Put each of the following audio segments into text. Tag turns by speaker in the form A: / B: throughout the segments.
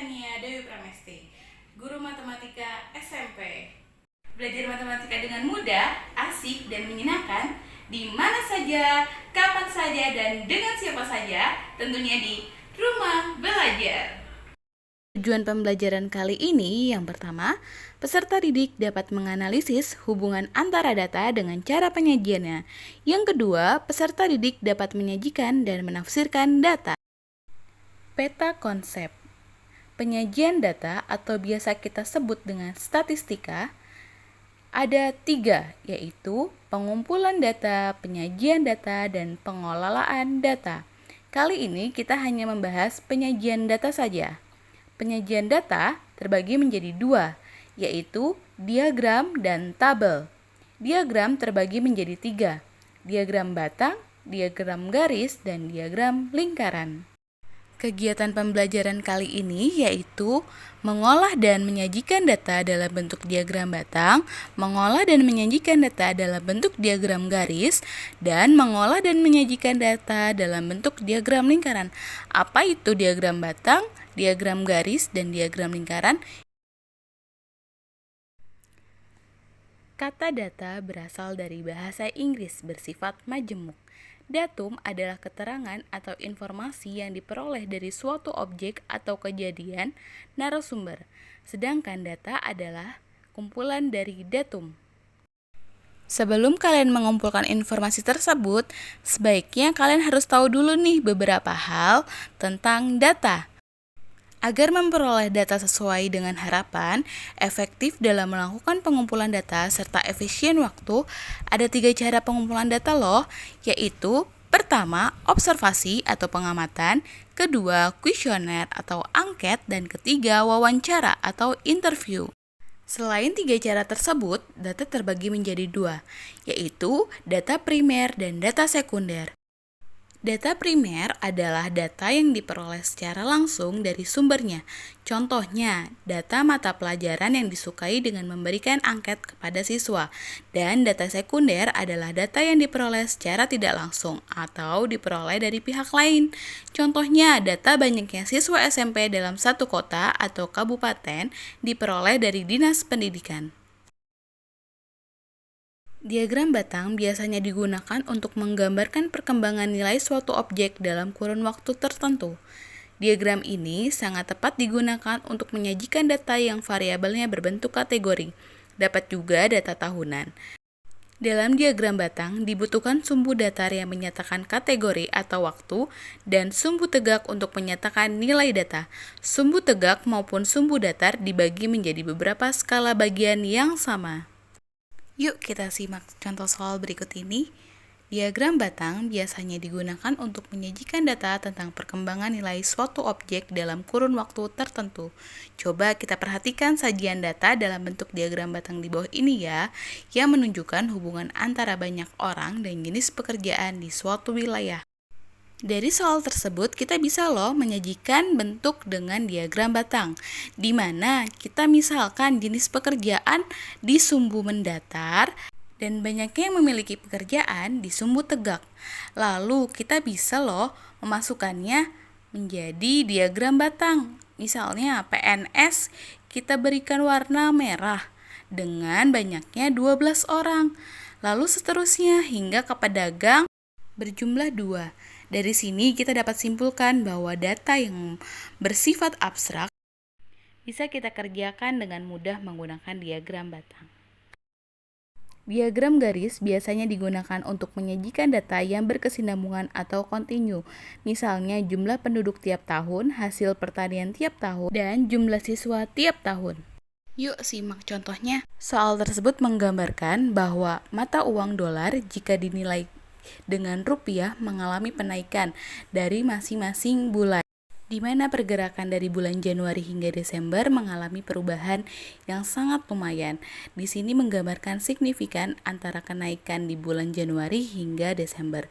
A: Tania Dewi Pramesti, guru matematika SMP. Belajar matematika dengan mudah, asik, dan menyenangkan di mana saja, kapan saja, dan dengan siapa saja, tentunya di rumah belajar. Tujuan pembelajaran kali ini yang pertama, peserta didik dapat menganalisis hubungan antara data dengan cara penyajiannya. Yang kedua, peserta didik dapat menyajikan dan menafsirkan data. Peta konsep. Penyajian data atau biasa kita sebut dengan statistika ada 3, yaitu pengumpulan data, penyajian data, dan pengelolaan data. Kali ini kita hanya membahas penyajian data saja. Penyajian data terbagi menjadi 2, yaitu diagram dan tabel. Diagram terbagi menjadi 3, diagram batang, diagram garis, dan diagram lingkaran. Kegiatan pembelajaran kali ini yaitu mengolah dan menyajikan data dalam bentuk diagram batang, mengolah dan menyajikan data dalam bentuk diagram garis, dan mengolah dan menyajikan data dalam bentuk diagram lingkaran. Apa itu diagram batang, diagram garis, dan diagram lingkaran? Kata data berasal dari bahasa Inggris bersifat majemuk. Datum adalah keterangan atau informasi yang diperoleh dari suatu objek atau kejadian narasumber, sedangkan data adalah kumpulan dari datum. Sebelum kalian mengumpulkan informasi tersebut, sebaiknya kalian harus tahu dulu nih beberapa hal tentang data. Agar memperoleh data sesuai dengan harapan, efektif dalam melakukan pengumpulan data, serta efisien waktu, ada 3 cara pengumpulan data loh, yaitu pertama, observasi atau pengamatan, kedua, kuesioner atau angket, dan ketiga, wawancara atau interview. Selain 3 cara tersebut, data terbagi menjadi 2, yaitu data primer dan data sekunder. Data primer adalah data yang diperoleh secara langsung dari sumbernya. Contohnya, data mata pelajaran yang disukai dengan memberikan angket kepada siswa. Dan data sekunder adalah data yang diperoleh secara tidak langsung atau diperoleh dari pihak lain. Contohnya, data banyaknya siswa SMP dalam satu kota atau kabupaten diperoleh dari Dinas Pendidikan. Diagram batang biasanya digunakan untuk menggambarkan perkembangan nilai suatu objek dalam kurun waktu tertentu. Diagram ini sangat tepat digunakan untuk menyajikan data yang variabelnya berbentuk kategori, dapat juga data tahunan. Dalam diagram batang dibutuhkan sumbu datar yang menyatakan kategori atau waktu dan sumbu tegak untuk menyatakan nilai data. Sumbu tegak maupun sumbu datar dibagi menjadi beberapa skala bagian yang sama. Yuk kita simak contoh soal berikut ini. Diagram batang biasanya digunakan untuk menyajikan data tentang perkembangan nilai suatu objek dalam kurun waktu tertentu. Coba kita perhatikan sajian data dalam bentuk diagram batang di bawah ini ya, yang menunjukkan hubungan antara banyak orang dan jenis pekerjaan di suatu wilayah. Dari soal tersebut, kita bisa loh menyajikan bentuk dengan diagram batang, di mana kita misalkan jenis pekerjaan di sumbu mendatar dan banyaknya yang memiliki pekerjaan di sumbu tegak. Lalu kita bisa loh memasukkannya menjadi diagram batang. Misalnya PNS kita berikan warna merah dengan banyaknya 12 orang. Lalu seterusnya hingga ke pedagang berjumlah 2. Dari sini kita dapat simpulkan bahwa data yang bersifat abstrak bisa kita kerjakan dengan mudah menggunakan diagram batang. Diagram garis biasanya digunakan untuk menyajikan data yang berkesinambungan atau kontinu. Misalnya jumlah penduduk tiap tahun, hasil pertanian tiap tahun, dan jumlah siswa tiap tahun. Yuk simak contohnya. Soal tersebut menggambarkan bahwa mata uang dolar jika dinilai dengan rupiah mengalami penaikan dari masing-masing bulan, di mana pergerakan dari bulan Januari hingga Desember mengalami perubahan yang sangat lumayan. Di sini menggambarkan signifikan antara kenaikan di bulan Januari hingga Desember.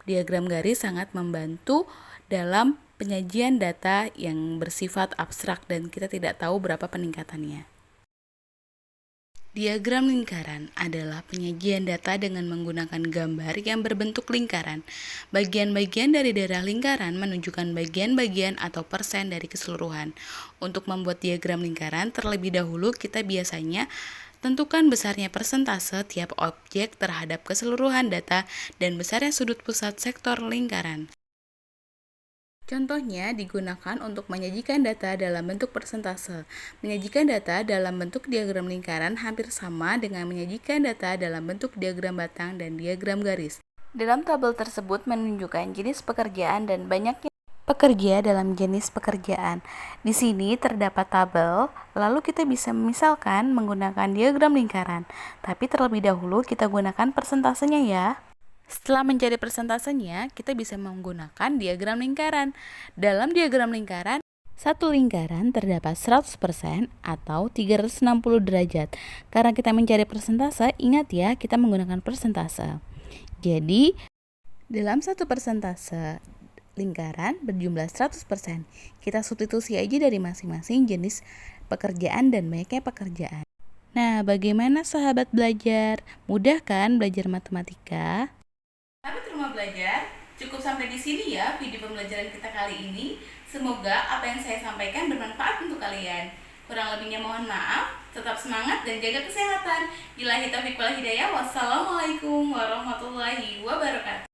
A: Diagram garis sangat membantu dalam penyajian data yang bersifat abstrak dan kita tidak tahu berapa peningkatannya. Diagram lingkaran adalah penyajian data dengan menggunakan gambar yang berbentuk lingkaran. Bagian-bagian dari daerah lingkaran menunjukkan bagian-bagian atau persen dari keseluruhan. Untuk membuat diagram lingkaran, terlebih dahulu kita biasanya tentukan besarnya persentase tiap objek terhadap keseluruhan data dan besarnya sudut pusat sektor lingkaran. Contohnya digunakan untuk menyajikan data dalam bentuk persentase. Menyajikan data dalam bentuk diagram lingkaran hampir sama dengan menyajikan data dalam bentuk diagram batang dan diagram garis. Dalam tabel tersebut menunjukkan jenis pekerjaan dan banyaknya pekerja dalam jenis pekerjaan. Di sini terdapat tabel, lalu kita bisa misalkan menggunakan diagram lingkaran. Tapi terlebih dahulu kita gunakan persentasenya ya. Setelah mencari persentasenya, kita bisa menggunakan diagram lingkaran. Dalam diagram lingkaran, satu lingkaran terdapat 100% atau 360 derajat. Karena kita mencari persentase, ingat ya, kita menggunakan persentase. Jadi, dalam satu persentase lingkaran berjumlah 100%, kita substitusi aja dari masing-masing jenis pekerjaan dan banyaknya pekerjaan. Nah, bagaimana sahabat belajar? Mudah kan belajar matematika? Sahabat rumah belajar, cukup sampai di sini ya video pembelajaran kita kali ini. Semoga apa yang saya sampaikan bermanfaat untuk kalian. Kurang lebihnya mohon maaf. Tetap semangat dan jaga kesehatan. Billahi taufiq wal hidayah. Wassalamualaikum warahmatullahi wabarakatuh.